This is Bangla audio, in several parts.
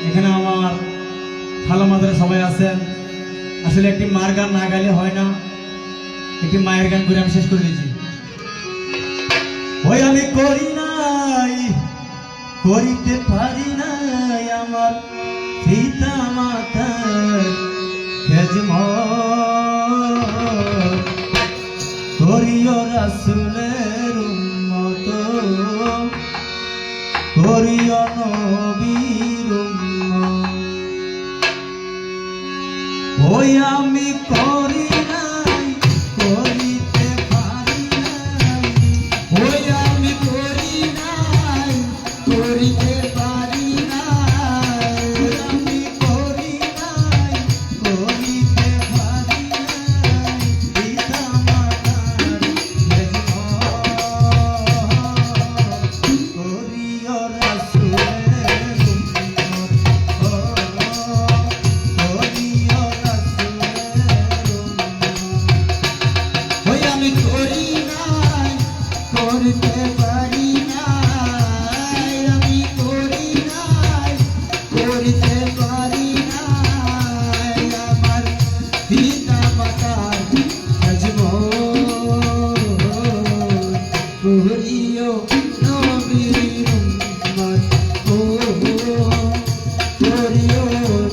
এখানে আমার খালা মাদারা সবাই আছেন। আসলে একটি মার গান না গাইলে হয় না, একটি মায়ের গান করে আমি শেষ করে দিয়েছি। ওই আমি করি নাই, করিতে পারি নাই আমার পিতা মাতার খেদমত, করিও রাসূলের উম্মত, করিও নবীর উম্মত। ওই আমি করি নাই, করিতে পারি নাই, ওই আমি করি নাই, করিতে পারি নাই, আমি করি নাই, করিতে পারি নাই, পিতা মাতার খেদমত, করিও রাসূলের উম্মত, করিও রাসূলের উম্মত। ওই আমি করি নাই, করতে পারি নাই, আমি করি নাই, করতে পারি নাই, আমার পিতা মাতার খেদমত, করিও নবীর উম্মত, করিও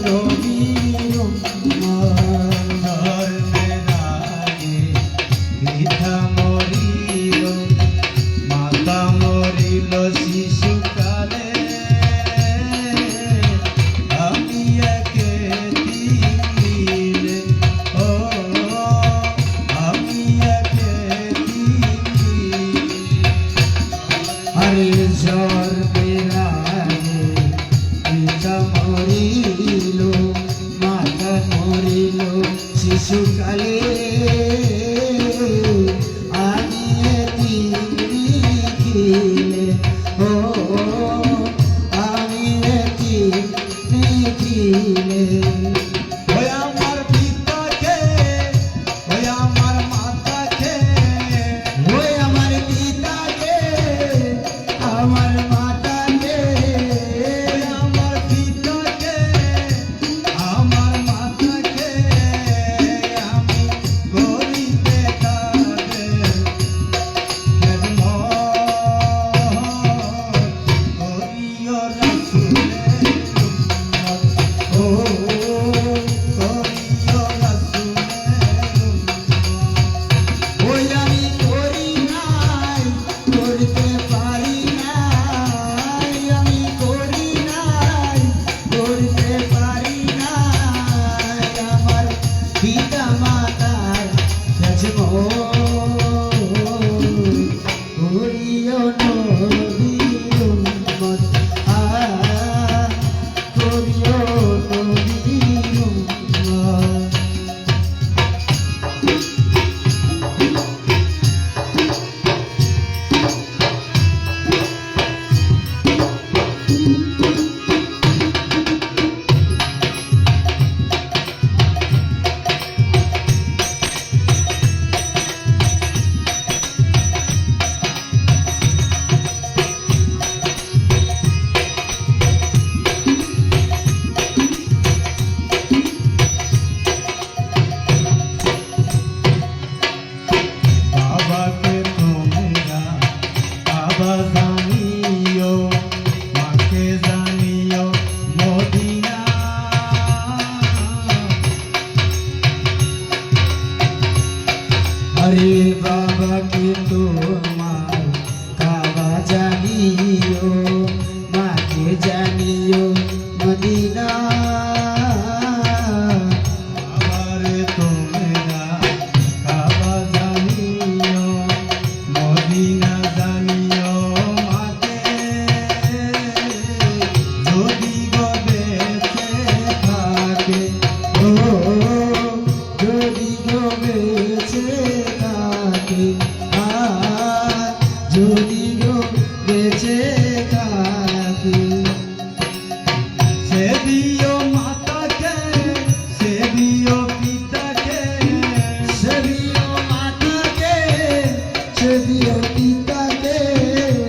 নবীর উম্মত। ধর্মের আগে পিতা মরিল, মাতা মরিল শিশুকালে, আমি একে দিলে, ও আমি একে দিলে। আরে জন্মের আগে পিতা মরিল, মাতা মরিল শিশুকালে, আমি এতিম নিখিলে, ও আমি এতিম নিখিলে। ওই আমার পিতাকে, ওই আমার মাতাকে, ওই আমার পিতাকে, আমার মাতাকে, আমার পিতাকে, আমার মাতাকে, আমি করিতে তাদের খেদমত, করিও রাসূলের উম্মত, ও করিও রাসূলের উম্মত। ওই আমি করি নাই, করতে পারি নাই, আমি করি নাই, করতে পারি নাই, আমার পিতা মাতার খেদমত, করিও নবীর উম্মত, করিও নবীর উম্মত। বাবাকে তোমরা বাবা জানিও, মাকে জানিও মদিনা, আরে বাবাকে তোমার কাবা জানিও, মাকে জানিও মদিনা, আরে তোমরা কাবা জানিও, মদিনা জানিও, মাকে যদি গো বেঁচে থাকে, ও যদি গো বেঁচে থাকে, যদি গো বেঁচে থাকে, সে দিও মাতাকে, সে দিও পিতাকে, সে দিও মাতাকে, সে দিও পিতাকে,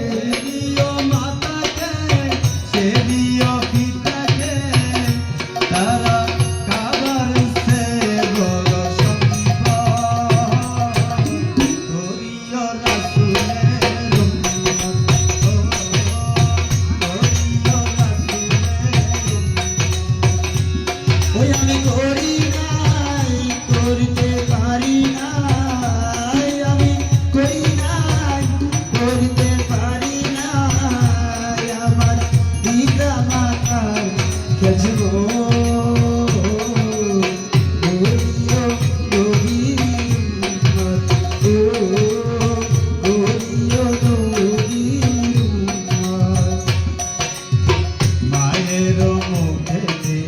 সে দিও মাতাকে, সে দিও পিতাকে, ওই আমি করি নাই, করতে পারি নাই, আমি করি নাই, করতে পারি নাই, আমার পিতা মাতার খেলছিল মায়ের মুখেতে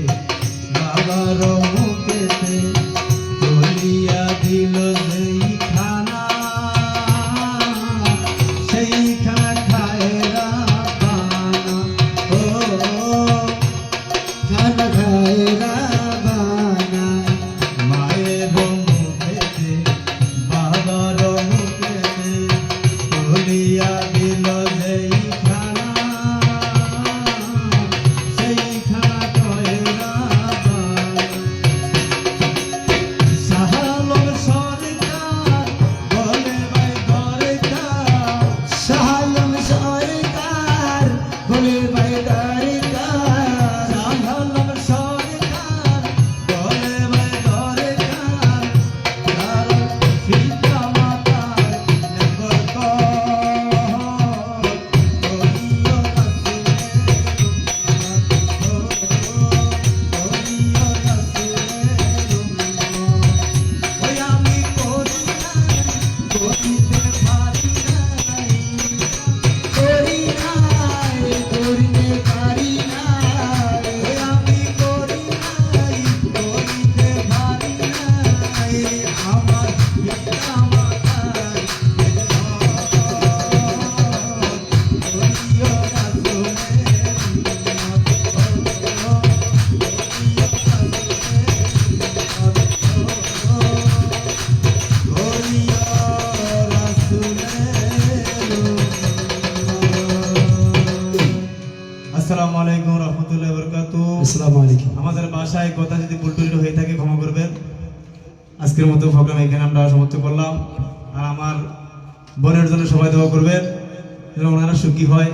বাবার মুখেতে তুলিয়া দিল যেই খানা, সেই খানা খায় রাবানা। ও খানা খায় রাবানা, মায়ের মুখেতে বাবার মুখেতে তুলিয়া দিল যেই খানা, সেই খানা খায় রাবানা। শাহালম সরকার বলে ভাই দরকার, শাহালম সরকার বলে ভাই দরকার, শাহালম সরকার বলে ভাই দরকার, তার পিতা মাতার নেবর কর, করিও রাসূলের উম্মত। ওই আমি করি নাই, করিতে পারি নাই, করি নাই, করতে পারি নাই, ওই আমি করি নাই, করিতে পারি নাই, আমার পিতা মাতার করিও রাসূলের আসসালামু আলাইকুম রহমতুল্লাহি ওয়া বারাকাতুহু। আসসালামু আলাইকুম। আমাদের ভাষায় কথা যদি ভুল টুল হয়ে থাকে ক্ষমা করবেন। আজকের মতো প্রোগ্রাম এখানে আমরা সমাপ্ত করলাম। আর আমার বোনের জন্য সবাই দোয়া করবেন যেন ওনারা সুখী হয়।